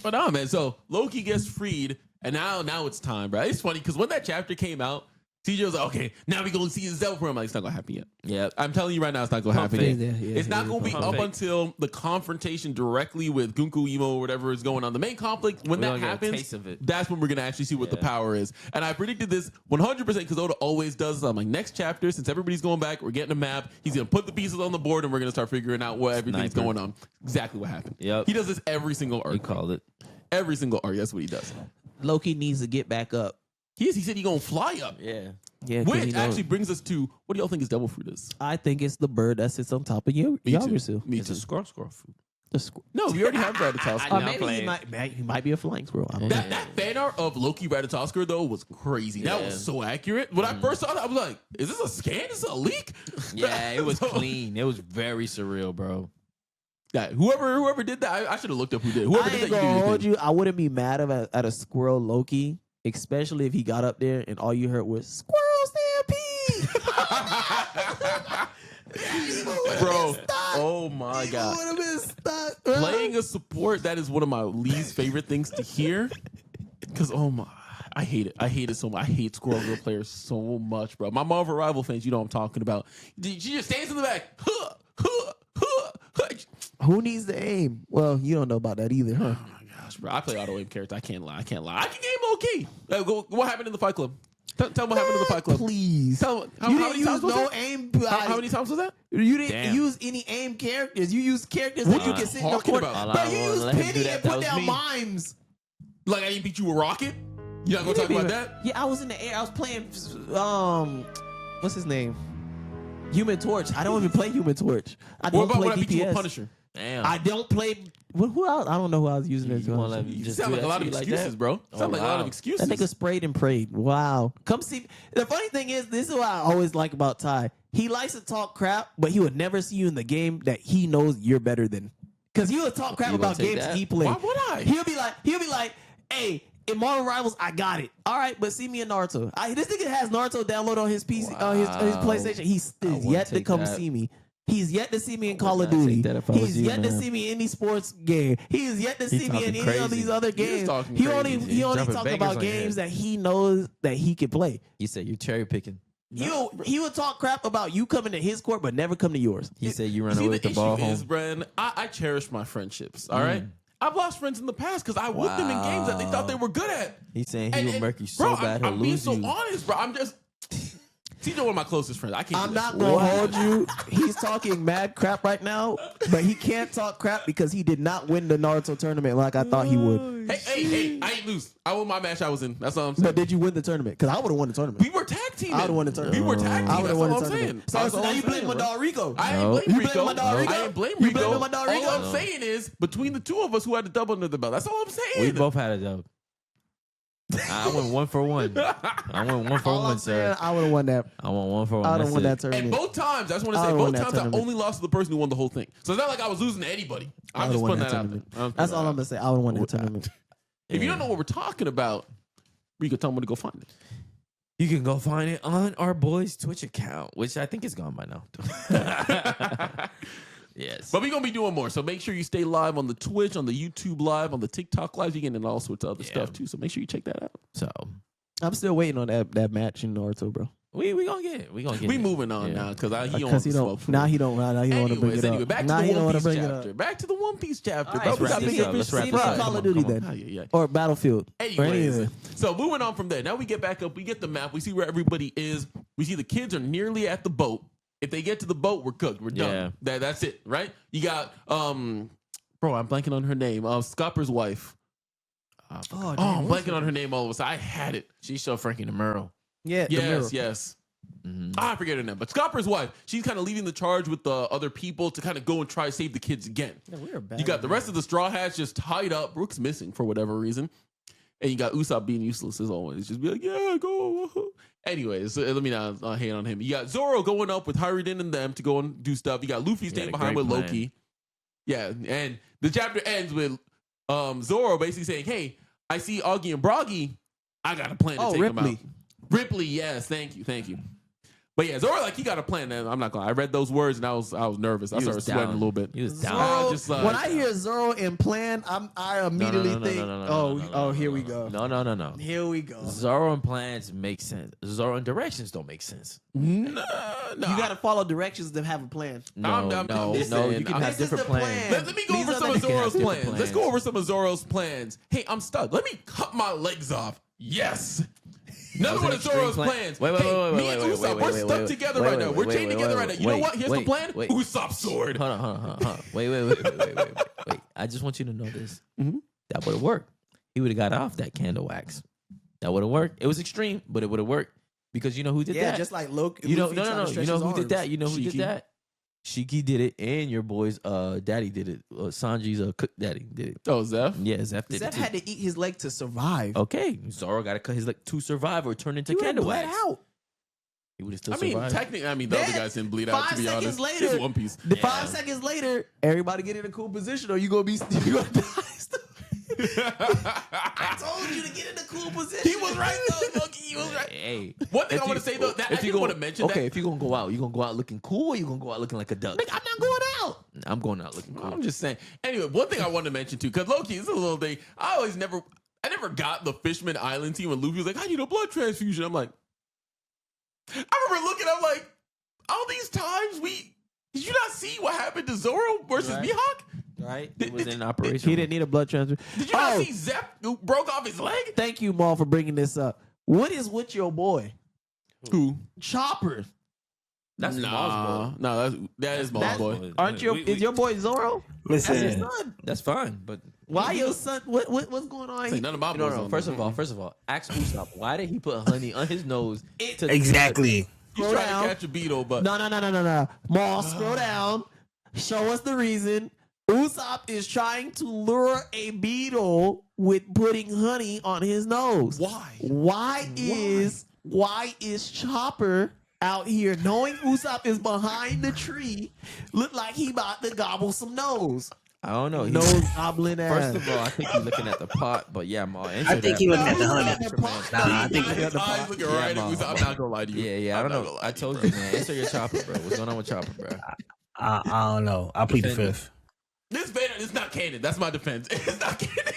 But nah, man. So Loki gets freed, and now it's time, bro. It's funny because when that chapter came out, TJ was like, "Okay, now we gonna see his devil fruit." I'm like, "It's not gonna happen yet." Yeah. I'm telling you right now, it's not gonna happen fake. yet. Yeah, It's not gonna be up until the confrontation directly with Gunko Emo or whatever is going on. The main conflict, when We're that gonna get a happens, taste of it. that's when we're gonna actually see what the power is. And I predicted this 100% because Oda always does. I'm like, next chapter, since everybody's going back, we're getting a map. He's gonna put the pieces on the board, and we're gonna start figuring out what everything's Sniper. going on. Exactly what happened. Yep. He does this every single arc. We called it. Every single arc. That's what he does. Loki needs to get back up. He said he's gonna fly up. Yeah. Yeah, 'cause he Which knows. actually brings us to what do y'all think his devil fruit is? I think it's the bird that sits on top of Me too. Yggdrasil. Me It's too. a squirrel fruit. The squirrel. No, we already have Ratatoskr. know. Maybe playing. he might be a flying squirrel. I don't know. That fan art of Loki Ratatoskr though was crazy. That Yeah. was so accurate. When I first saw that, I was like, "Is this a scan? Is this a leak?" Yeah, it was So- clean. It was very surreal, bro. Yeah, whoever did that, I should have looked up who did. Whoever I did ain't that, gonna you hold did. you. I wouldn't be mad at a squirrel Loki, especially if he got up there and all you heard was squirrel stampede. Bro. Oh my god. Would have been stuck. Playing a support, that is one of my least favorite things to hear. Because I hate it. I hate it so much. I hate Squirrel Girl players so much, bro. My Marvel Rival fans, you know what I'm talking about. She just stands in the back. Huh, huh, huh, huh. Who needs to aim? Well, you don't know about that either, huh? Oh my gosh, bro. I play auto aim character. I can't lie. I can game okay. What happened in the Fight Club? Tell me what happened in the Fight Club. Please. Tell how You many didn't times use was no that? aim. How many times was that? You didn't Damn. use any aim characters. You used characters What that are you you can sit in the talking corner. about? Bro, I you won't used let him do pity that. and That put was down me. mimes. Like I didn't beat you with Rocket? You're not gonna talk about that? Yeah, I was in the air. I was playing. What's his name? Human Torch. I don't even play Human Torch. I What don't about play when I beat you with DPS. Punisher? Damn. I don't play. Who else? I don't know who I was using as You won't well. let me You just sound do like a that lot to of you like excuses, that? bro. Oh, Sound like a lot of wow. excuses. That nigga sprayed and prayed. Wow. Come see. The funny thing is, this is what I always like about Ty. He likes to talk crap, but he would never see you in the game that he knows you're better than. Because he would talk crap You gonna about take games that? he played. Why would I? He'll be like, hey, in Marvel Rivals, I got it. All right, but see me in Naruto. This nigga has Naruto downloaded on his PC, on his PlayStation. He's wouldn't yet to take come that. see me. He's yet to see me in I Call would of not Duty. take that if I was He's you, yet to man. see me in any sports game. He is yet to He see me in talking any of crazy. these other He is games. talking He only crazy. he only Dropping talk bangers about on your games head. that he knows that he can play. He said you're cherry picking. He would talk crap about you coming to his court, but never come to yours. He said you run See, away the with the issue ball is, home. Bren, I cherish my friendships. All right, I've lost friends in the past because I whooped them in games that they thought they were good at. He's saying he will murk you so bro, bad he'll I'm being lose so you. honest, bro. I'm just. CJ, one of my closest friends. I can't. I'm do not that. gonna hold you. He's talking mad crap right now, but he can't talk crap because he did not win the Naruto tournament like I thought he would. Hey! I ain't lose. I won my match I was in. That's all I'm saying. But did you win the tournament? Because I would have won the tournament. We were tag teaming. I would've won the tournament. We were tag teaming. I would That's have won all the I'm saying. tournament. So That's all now I'm you blame saying, my bro. dog Rico. I No. ain't blame You Rico. blame my dog Rico? I ain't blame You Rico. blame my dog Rico? All I'm saying is between the two of us who had the double under the belt. That's all I'm saying. We both had a dub. I went 1 for 1. I went 1 for All 1, I'm saying, sir. I would have won that. I went 1 for 1. I would That's have won it. that tournament. And both times, I just want to I say, would've won both that times I tournament. only lost to the person who won the whole thing. So it's not like I was losing to anybody. I I'm would've just won putting that that out tournament. there. That's all I'm gonna say. I would have won that tournament. If you don't know what we're talking about, Rico, tell them where to go find it. You can go find it on our boys' Twitch account, which I think is gone by now. Yes. But we're going to be doing more. So make sure you stay live on the Twitch, on the YouTube live, on the TikTok live. You get into all sorts of other stuff too. So make sure you check that out. So I'm still waiting on that match in Naruto, bro. we gonna get it. We gonna get We it. moving on Yeah. now because he don't Because want he to don't. smoke. for Now me. he don't. Now he don't want to bring it Anyway, up. back to Now the he don't One want to Piece bring it chapter. up. Back to the One Piece chapter. All right, bro. so We got see bigger me- fish let's to wrap see this me up. in fry. Call of Duty Come on. then, Yeah. or Battlefield, or Anyways, anything. so moving on from there. Now we get back up. We get the map. We see where everybody is. We see the kids are nearly at the boat. If they get to the boat, we're cooked. We're done. That's it, right? You got bro, I'm blanking on her name. Scopper's wife. Oh, I'm blanking on her name all of a sudden. I had it. She showed Frankie the Merle. Yeah. the mirror. Yes. Mhm. I forget her name. But Scopper's wife, she's kind of leading the charge with the other people to kind of go and try to save the kids again. Yeah, we are bad. You got the rest of the Straw Hats just tied up. Brook's missing for whatever reason. And you got Usopp being useless as always. Just be like, yeah, go. Anyways, let me not hate on him. You got Zoro going up with Hariden and them to go and do stuff. You got Luffy staying a behind great with plan. Loki. Yeah, and the chapter ends with Zoro basically saying, hey, I see Augie and Broggy. I got a plan to take them out. Ripley. Ripley, yes. Thank you. But yeah, Zoro, he got a plan. And I'm not going to. I read those words and I was nervous. I He started was sweating down. a little bit. He was Zoro, down. just, when I hear Zoro and plan, I immediately think, here we go. No. Here we go. Zoro and plans make sense. Zoro and directions don't make sense. No. You got to follow directions to have a plan. No. listen, You can have this is different the plans. plan. Let me go These over are some the- of Zoro's different plans. plans. Let's go over some of Zoro's plans. Hey, I'm stuck. Let me cut my legs off. Yes. Another was one an of Zoro's extreme plan. plans. Wait, hey, me and Usopp, we're stuck together right now. We're chained together right now. You know what? Here's the plan. wait. Usopp's sword. Hold on. Wait. I just want you to know this. Mhm. That would have worked. He would have got off that candle wax. That would have worked. It was extreme, but it would have worked because you know who did Yeah, that. just like Loki. You know, Luffy no. trying to You stretch know his who did arms. that? You know who Shiki. did that? Shiki did it, and your boy's daddy did it. Sanji's cook daddy did it. Oh, Zeph? Yeah, Zeph did Zeph it. Too. had to eat his leg to survive. Okay, Zoro got to cut his leg to survive or turn into He would've candle bled wax. out. He would have still I mean, survived. technically, the other guys didn't bleed out, to 5 be seconds honest. later- It's One Piece. The Yeah. 5 seconds later, everybody get in a cool position, or you gonna be die. I told you to get in a cool position. He was right, though, Loki. He was right. Hey, One thing if I want you- to say, though, that I if you didn't want to mention okay, that. if you're gonna go out, you gonna go out looking cool, or you gonna go out looking like a duck? I'm not going out. I'm going out looking cool. I'm just saying. Anyway, one thing I wanted to mention, too, because Loki, this is a little thing. I never got the Fishman Island team when Luffy was like, I need a blood transfusion. I'm like, I remember looking, I'm like, all these times did you not see what happened to Zoro versus Right. Mihawk? Right? It was in operation. He didn't need a blood transfusion. Did you not see Zep who broke off his leg? Thank you, Maul, for bringing this up. What is with your boy Who? Chopper? That's Maul's boy. No, that is Maul's That's- boy. Aren't your is your boy Zoro? That's your Listen, son. That's fine, but Why your son? What's going on? Say none of my boys. no. on First there. of all, ask Usopp why did he put honey on his nose? to- exactly. He's Scroll trying down. to catch a beetle, but No. Maul, scroll down. Show us the reason. Usopp is trying to lure a beetle with putting honey on his nose. why? Why is Chopper out here knowing Usopp is behind the tree, look like he about to gobble some nose? I don't know. Nose gobbling ass. First of all, I think he's looking at the pot, but yeah, Maul. answer I think that. he looking at the honey. Nah, I think His eyes looking right at me. Maul. I'm not gonna lie to you. Yeah. I I'm don't not know. gonna lie I to you, told bro. you, man. Answer your Chopper, bro. What's going on with Chopper, bro? I don't know. I plead the fifth. This Vader is not canon. That's my defense. It's not canon.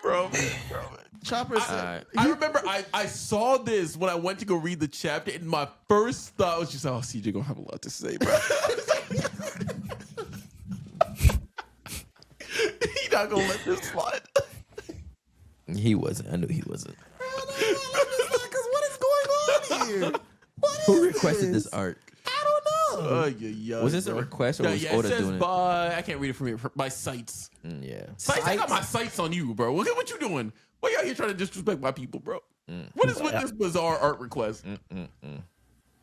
Bro. Chopper said, I remember I saw this when I went to go read the chapter, and my first thought was just, oh, CJ gonna have a lot to say, bro. He not gonna let this slide. He wasn't. I knew he wasn't. because what is going on here? Who requested this art? I don't know. Was this a request or was it Oda says doing it? by, I can't read it from here, by Sights. Yeah. Sights, I got my sights on you, bro. Look at what you doing. Why you out here trying to disrespect my people, bro? What is with this bizarre art request? Bro.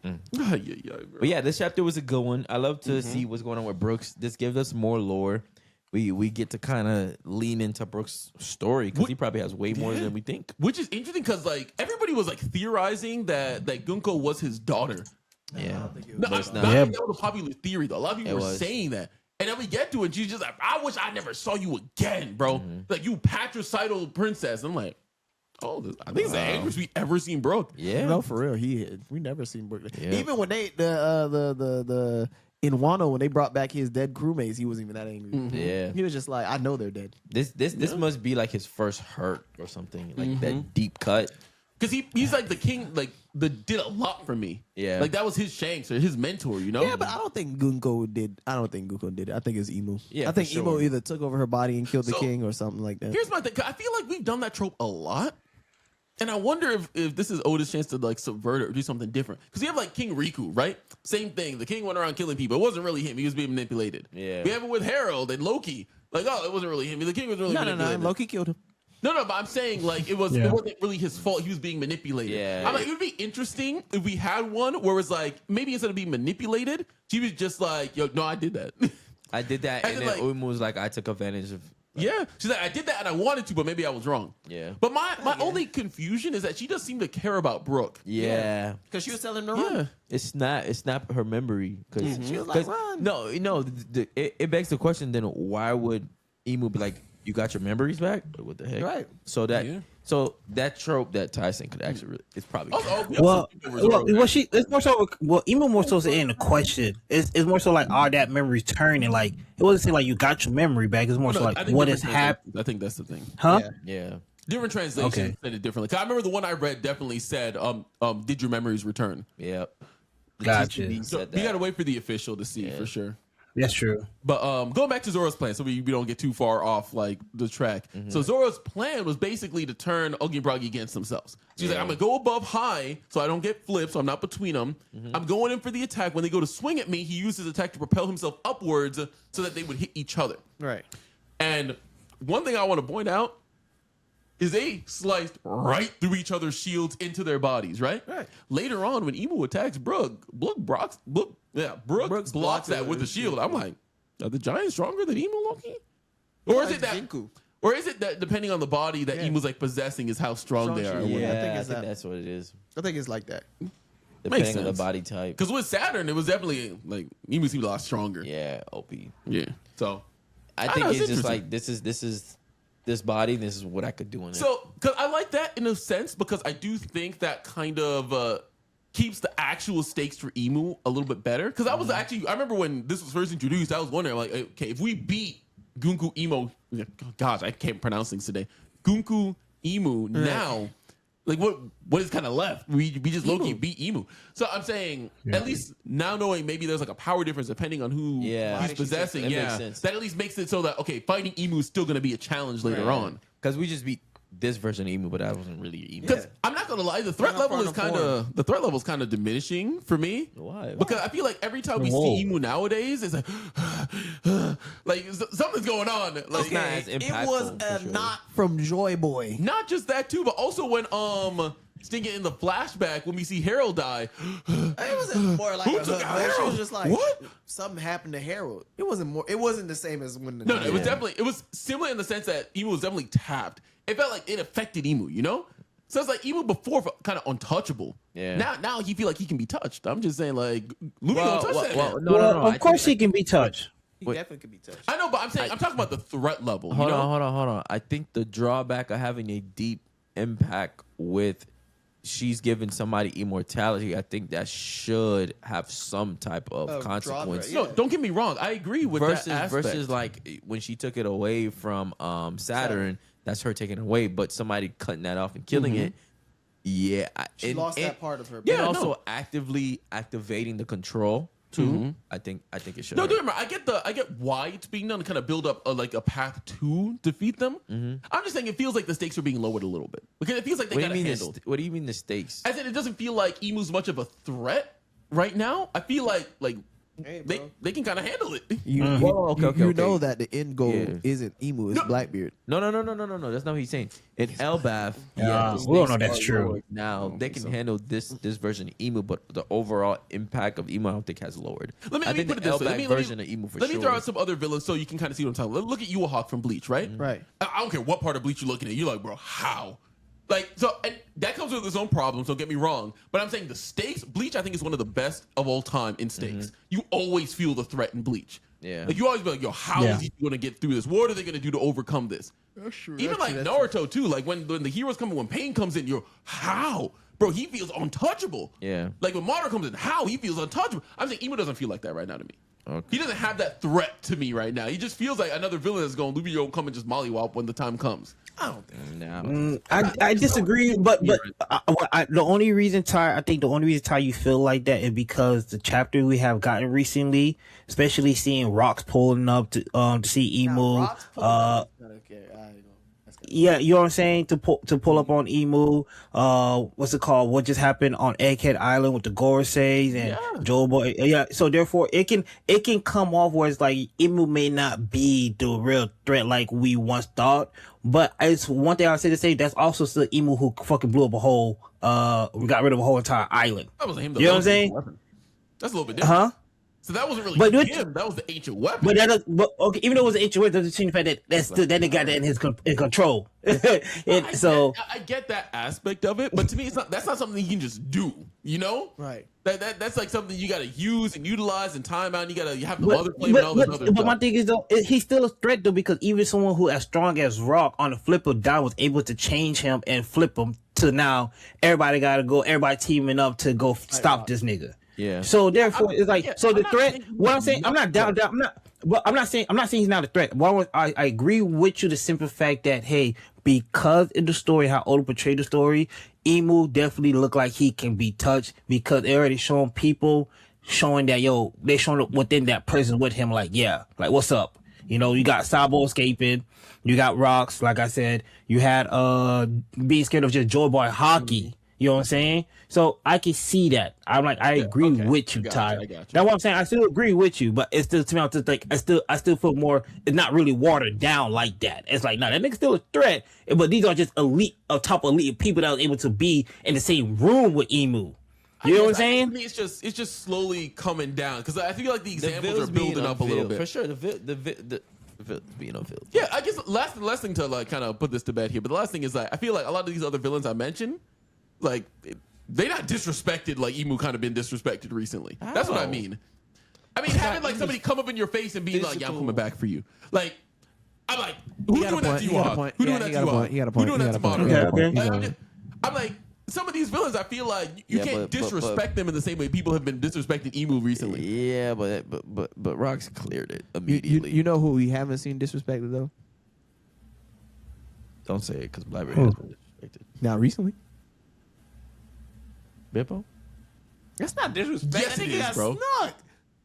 But yeah, this chapter was a good one. I love to see what's going on with Brooks. This gives us more lore. We get to kind of lean into Brooks' story because he probably has way more than we think. Which is interesting because like everybody was like theorizing that Gunko was his daughter. Yeah. No, But it's not. that was a popular theory though. A lot of people It were was. saying that. And then we get to it, and she's just like, I wish I never saw you again, bro. Like, you patricidal princess. I'm like, oh, I think it's the angriest we ever seen Brook. Yeah. No, for real. We never seen Brook. Yeah. Even when they the in Wano, when they brought back his dead crewmates, he wasn't even that angry. Yeah. He was just like, I know they're dead. This must be like his first hurt or something. Like that deep cut. Because he's like the king, like, did a lot for me. Yeah. Like, that was his Shanks or his mentor, you know? Yeah, but I don't think Gunko did. I don't think Gunko did it. I think it's Emu. Yeah, I think for Emu sure. either took over her body and killed the So, king or something like that. Here's my thing. 'Cause I feel like we've done that trope a lot. And I wonder if this is Oda's chance to like subvert it or do something different. Because you have like King Riku, right? Same thing. The king went around killing people. It wasn't really him. He was being manipulated. Yeah. We have it with Harold and Loki. Like, oh, it wasn't really him. The king was really No, manipulated. Loki killed him. No, but I'm saying like it wasn't really his fault. He was being manipulated. Yeah. I'm like, it would be interesting if we had one where it's like maybe instead of being manipulated, she was just like, yo, no, I did that. I did that, And and then, then like- Uemu was like, I took advantage of. Yeah, she's like, I did that and I wanted to, but maybe I was wrong. Yeah. But my only confusion is that she does seem to care about Brook. Yeah. Because she was telling him to run. Yeah. It's not her memory because She was like, run. no, it begs the question. Then why would Emu be like, you got your memories back? What the heck? Right. So that Yeah. so that trope that Tyson could actually it's probably It's more so. Well, even more so in the question. It's more so like, are that memories turning? Like, it wasn't saying like you got your memory back. It's more so I like think what different has happened, translations- I think that's the thing. huh? yeah. Different translations Okay. said it differently. 'Cause I remember the one I read definitely said, did your memories return? Yep. Gotcha. So you gotta wait for the official to see for sure. That's true. But going back to Zoro's plan, so we don't get too far off like the track. So Zoro's plan was basically to turn Ogi and Bragi against themselves. So he's like, I'm gonna go above high, so I don't get flipped, so I'm not between them. I'm going in for the attack. When they go to swing at me, he uses attack to propel himself upwards so that they would hit each other. Right. And one thing I want to point out is they sliced right through each other's shields into their bodies, right? Right. Later on, when Emu attacks Brook blocks that with the shield. I'm like, are the Giants stronger than Emu, Loki? Or is it that? Jinku. Or is it that depending on the body that Emu's like possessing is how strong they are? Strong shield. Yeah, I think I it's think that. that's what it is. I think it's like that. Depending on the sense. body type. Because with Saturn, it was definitely like Emu seemed a lot stronger. Yeah, OP. Yeah. So I I think know, it's it's just like this is this body. This is what I could do in it. So, because I like that in a sense, because I do think that kind of keeps the actual stakes for Emu a little bit better. Because I was actually, I remember when this was first introduced, I was wondering, like, okay, if we beat Gunko Emu, gosh, I can't pronounce things today. Gunko Emu now, like, what is kind of left? We just low-key beat Emu. So I'm saying, at least now knowing maybe there's like a power difference depending on who he's possessing, That makes sense. that at least makes it so that, okay, fighting Emu is still going to be a challenge later on. Because we just beat this version of Emu, but that wasn't really Emu. Because I'm not gonna lie, the threat level is kind of diminishing for me. Why? Because I feel like every time we see Emu nowadays, it's like something's going on. Like not as It impactful, was for a sure. knot from Joy Boy. not just that too, but also when Stinking in the flashback when we see Harold die. It wasn't more like Who a took hug, out but she Harold? was just like, What? Something happened to Harold. It wasn't more. It wasn't the same as when. No, it was definitely, it was similar in the sense that Emu was definitely tapped. It felt like it affected Emu, you know? So it's like Emu before felt kind of untouchable. Yeah. Now he feel like he can be touched. I'm just saying like Luffy don't touch that. man. No. Of course he can be touched. He Wait. definitely could be touched. I know, but I'm saying I'm talking about the threat level. Hold you know? on, hold on. I think the drawback of having a deep impact with she's giving somebody immortality, I think that should have some type of consequence. drawback, No, don't get me wrong. I agree with that aspect. Versus like when she took it away from Saturn, that's her taking it away, but somebody cutting that off and killing it. Yeah, She lost that part of her. And also actively activating the control too. I think it should. No, hurt. do remember. I get why it's being done to kind of build up a path to defeat them. I'm just saying it feels like the stakes are being lowered a little bit because it feels like they What got do you it mean? handled. What do you mean the stakes? As in, it doesn't feel like Emu's much of a threat right now. I feel like Hey, bro. they can kind of handle it. You know that the end goal isn't Emu, it's Blackbeard. No. That's not what he's saying. In Elbaf, we the don't know stakes that's are true. lowered. Now they can handle this version of Emu, but the overall impact of Emu, I don't think has lowered. Let me I think put it the this way. Elbaf version of Emu for let sure. me throw out some other villains so you can kind of see what I'm talking about. Look at Yuahawk from Bleach, right? Right. I don't care what part of Bleach you're looking at. You're like, bro, how? Like, so, and that comes with its own problems, don't get me wrong. But I'm saying the stakes, Bleach, I think, is one of the best of all time in stakes. You always feel the threat in Bleach. Yeah. Like, you always be like, yo, how is he going to get through this? What are they going to do to overcome this? Even like Naruto, too. Like, when the heroes come in, when Pain comes in, you're, how? Bro, he feels untouchable. Yeah. Like, when Madara comes in, how? He feels untouchable. I'm saying Emu doesn't feel like that right now to me. Okay. He doesn't have that threat to me right now. He just feels like another villain that's going to come and just mollywop when the time comes. I don't think. No. I disagree, but the only reason Ty you feel like that is because the chapter we have gotten recently, especially seeing Rocks pulling up to see Emu. Yeah, you know what I'm saying? To pull up on Emu. What's it called? What just happened on Egghead Island with the Gorseis and Jobo? Yeah. So therefore, it can come off where it's like Emu may not be the real threat like we once thought. But it's one thing I say to say that's also still Emu who fucking blew up a whole got rid of a whole entire island. That wasn't him. You know what I'm saying? That's a little bit different. Huh? So that wasn't really But him. That was the ancient weapon. But okay, even though it was an ancient weapon, doesn't change the fact that they got that in his in control. I get that aspect of it, but to me, that's not something you can just do. You know, Right. That's like something you got to use and utilize and time out. And you got to have the mother flame and all this other but stuff. my thing is though, he's still a threat though because even someone who as strong as Rock on the flip of die was able to change him and flip him to now everybody got to go, everybody teaming up to go stop this nigga. Yeah. So therefore, it's like so the threat. What I'm saying, I'm not down. I'm not saying he's not a threat. But I agree with you the simple fact that hey, because in the story how Oda portrayed the story, Emu definitely looked like he can be touched because they already shown people showing that they showing up within that prison with him like what's up? You know, you got Sabo escaping, you got Rocks, like I said, you had being scared of just Joy Boy hockey. You know what I'm saying? So I can see that. I'm like, I agree with you, Ty. I got you. That's what I'm saying. I still agree with you, but it's still to me. I'm just like, I still feel more. It's not really watered down like that. It's like, nah, that nigga's still a threat. But these are just top elite people that was able to be in the same room with Emu. You know what I'm saying? To me, it's just slowly coming down because I feel like the examples are building up a little bit. For sure, the Vils being unveiled. Yeah, I guess last thing to like kind of put this to bed here, but the last thing is like I feel like a lot of these other villains I mentioned, like they not disrespected like Emu kind of been disrespected recently. That's what I mean. I mean having like somebody come up in your face and be like, "Yeah, I'm coming back for you." Like I'm like, who's doing that to you? Who's doing that to you? Who's doing that to Modulo? I'm like, some of these villains, I feel like you can't disrespect them in the same way people have been disrespecting Emu recently. Yeah, but Rocks cleared it immediately. You know who we haven't seen disrespected though? Don't say it because Blackbeard has been disrespected. Not recently. Bippo? That's not disrespect. Yes, it is, bro.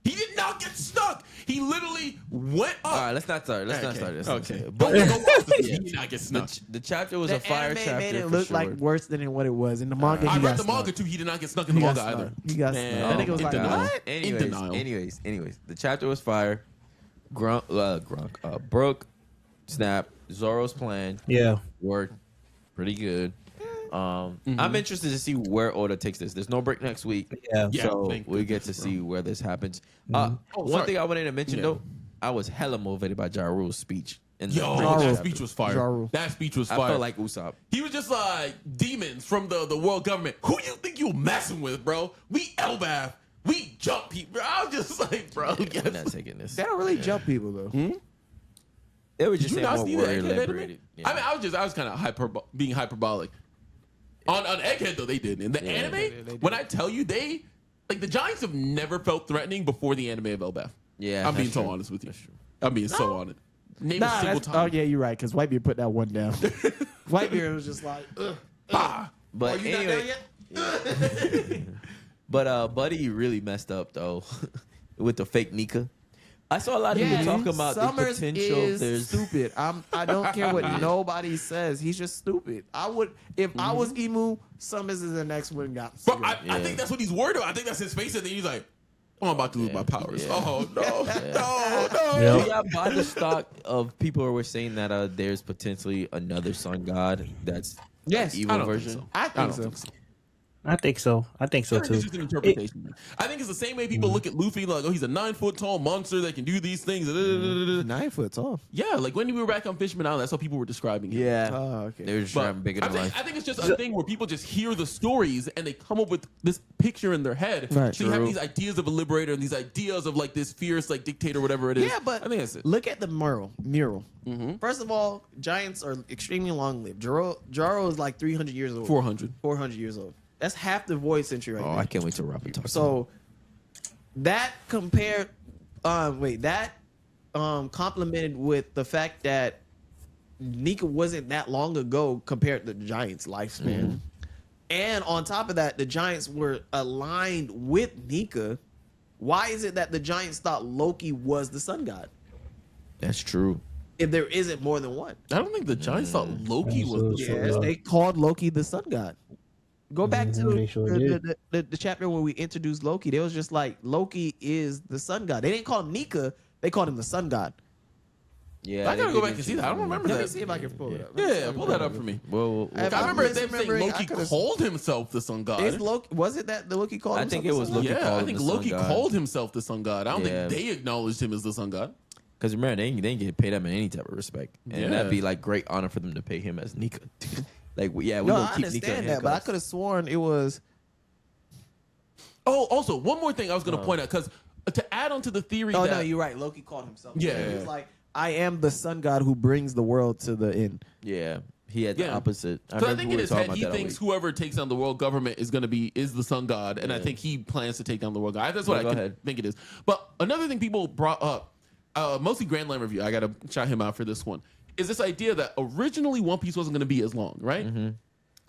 He did not get stuck. He literally went up. All right, let's not start. Let's not start this. Okay. But Don't watch this. He did not get snuck. the chapter was a fire chapter. Made it for look sure. like worse than what it was in the manga. I he read got the manga snuck. too. He did not get snuck in the He got manga either. snuck. He got snuck. That nigga was in like, denial. what? In denial. Anyways, the chapter was fire. Brook, Snap, Zoro's plan. Yeah. Worked pretty good. I'm interested to see where Oda takes this. There's no break next week. Yeah. So thank we get goodness, to see where this happens. sorry. One thing I wanted to mention though, I was hella motivated by Ja Rule's speech. In the Yo, previous that chapter. speech was fire. Ja Rule. That speech was I fire. felt like Usopp. He was just like demons from the world government. Who you think you messing with, bro? We Elbaf. we jump people. I was just like, bro, I'm not taking this. They don't really jump people though. They were Did just you saying not more see the word Egghead anime? elaborated. Yeah. I mean, I was kind of being hyperbolic. On Egghead though, they did. In the anime, they did. when I tell you the Giants have never felt threatening before the anime of Elbaf. Yeah, I'm being that's so true. honest with you. I'm being so honest. Name a Nah, single that's, oh time. yeah, you're right. Because Whitebeard put that one down. Whitebeard was just like, Bah. But you anyway, not there yet? but Buddy really messed up though with the fake Nika. I saw a lot of people talking about the Summers potential. is There's stupid. I don't care what nobody says. He's just stupid. I would if I was Emu. Summers is the next one. Got Bro, I think that's what he's worried about. I think that's his face. And then he's like, oh, I'm about to lose my powers. Yeah. Oh, no. Do y'all buy the stock of people who were saying that there's potentially another sun god that's Yes, an I evil don't version? think so. I I think don't so. think so. I think so. I think so I think too. it's just an interpretation. I think it's the same way people look at Luffy like, oh, he's a 9-foot tall monster that can do these things. 9 foot tall. Yeah, like when we were back on Fishman Island, that's how people were describing it. Yeah, Oh, okay. they were just But trying bigger I than think, life. I think it's just a thing where people just hear the stories and they come up with this picture in their head. Right. So you have True. these ideas of a liberator and these ideas of like this fierce like dictator, whatever it is. Yeah, but I think that's it. look at the mural. First of all, giants are extremely long lived. Jaro is like 300 years old. 400. 400 years old. That's half the void century right Oh, there. I can't wait till Robert talks. So that compared, complemented with the fact that Nika wasn't that long ago compared to the Giants' lifespan, and on top of that, the Giants were aligned with Nika. Why is it that the Giants thought Loki was the sun god That's true. if there isn't more than one? I don't think the Giants thought Loki was the Yes, Yes, they called Loki the sun god. Go back to they sure did. the chapter where we introduced Loki. They was just like, Loki is the sun god. They didn't call him Nika. They called him the sun god. Yeah, I they gotta go did back and see that. I don't remember Let me that. see if I can pull it up. Yeah, pull that up for me. Well, I I remember them saying misremembering. Loki I could've- called himself the sun god. Is Loki? Was it that the Loki called? I think himself it the was sun god? Loki. Yeah, called I him think the sun Loki god. called himself the sun god. I don't Yeah. think they acknowledged him as the sun god. Because remember, they didn't get paid him in any type of respect, and Yeah. that'd be like great honor for them to pay him as Nika. Like, yeah, we No, gonna I keep Nika in understand that, but I handcuffs. could have sworn it was. Oh, also one more thing I was going to point out because to add on to the theory Oh that no, you're right. Loki called himself. Yeah. He was like, "I am the sun god who brings the world to the end." Yeah, he had the Yeah. opposite. So I remember think we in were his talking head about he that all thinks week. whoever takes down the world government is the sun god, and I Yeah. think he plans to take down the world god. That's what Go I ahead. think it is. But another thing people brought up, mostly Grand Line Review, I gotta shout him out for this one, is this idea that originally One Piece wasn't going to be as long, right? Mm-hmm.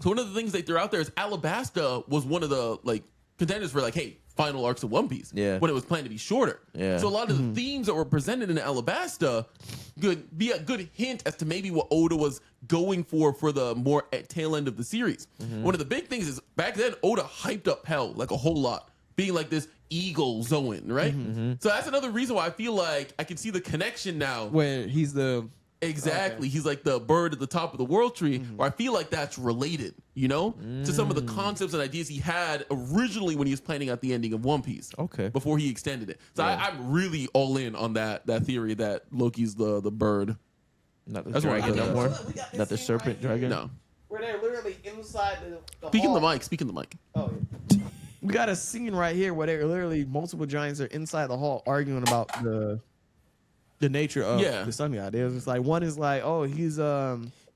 So one of the things they threw out there is Alabasta was one of the like contenders for like, hey, final arcs of One Piece. Yeah. When it was planned to be shorter. Yeah. So a lot of the themes that were presented in Alabasta could be a good hint as to maybe what Oda was going for the more tail end of the series. One of the big things is back then Oda hyped up Hell like a whole lot, being like this eagle Zoan, right? So that's another reason why I feel like I can see the connection now. Where he's the Exactly. He's like the bird at the top of the world tree, where I feel like that's related, you know, to some of the concepts and ideas he had originally when he was planning out the ending of One Piece. Okay. Before he extended it. So Yeah. I'm really all in on that theory that Loki's the bird. Not the That's what I dragon got. no more. Look, we got this Not the scene serpent right here. dragon. No. where they're literally inside the Speak in the hall. mic. Speak in the mic. Oh, yeah. We got a scene right here where they're literally multiple giants are inside the hall arguing about the nature of Yeah. the sun god. It was just like one is like, oh, he's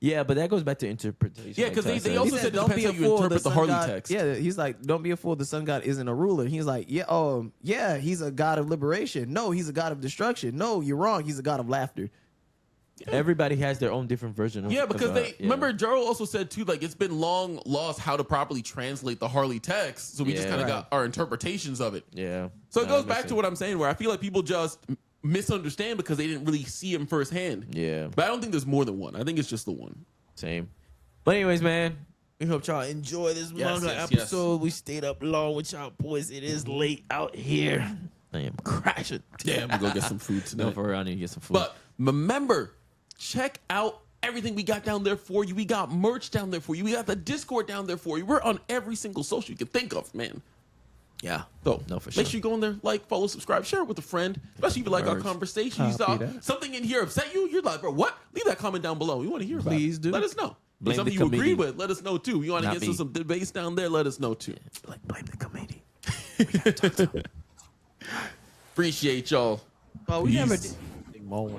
Yeah, but that goes back to interpretation. Yeah, like 'cause Ty they said. also he said it "Don't depends be how a you fool, interpret the sun Harley god-" text. Yeah, he's like, don't be a fool. The sun god isn't a ruler. He's like, yeah, he's a god of liberation. No, he's a god of destruction. No, you're wrong. He's a god of laughter. Everybody has their own different version of Yeah, because they yeah. remember Jaro also said too, like it's been long lost how to properly translate the Harley text. So we just Yeah. kind of Right. got our interpretations of it. Yeah. So it No, goes that back makes to what I'm saying, where I feel like people just misunderstand because they didn't really see him firsthand. Yeah. But I don't think there's more than one. I think it's just the one. Same. But anyways, man, we hope y'all enjoy this Yes, manga yes, episode. We stayed up long with y'all boys. It is late out here. I am crashing. Damn, I'm gonna go get some food No, tonight. for real, I need to get some food. But remember, check out everything we got down there for you. We got merch down there for you. We got the Discord down there for you. We're on every single social you can think of, man. yeah. So No, for make sure. sure you go in there, like, follow, subscribe, share it with a friend. Especially if you like our Merch. conversation. You saw Copy that. something in here upset you. You're like, bro, what? Leave that comment down below. We want to hear about it. Please do. Let us know. Blame Something the you agree comedian. with, let us know too. You want to Not get into me. some debates down there, let us know too. Blame the comedian. Appreciate y'all. But we never Peace. did anything more.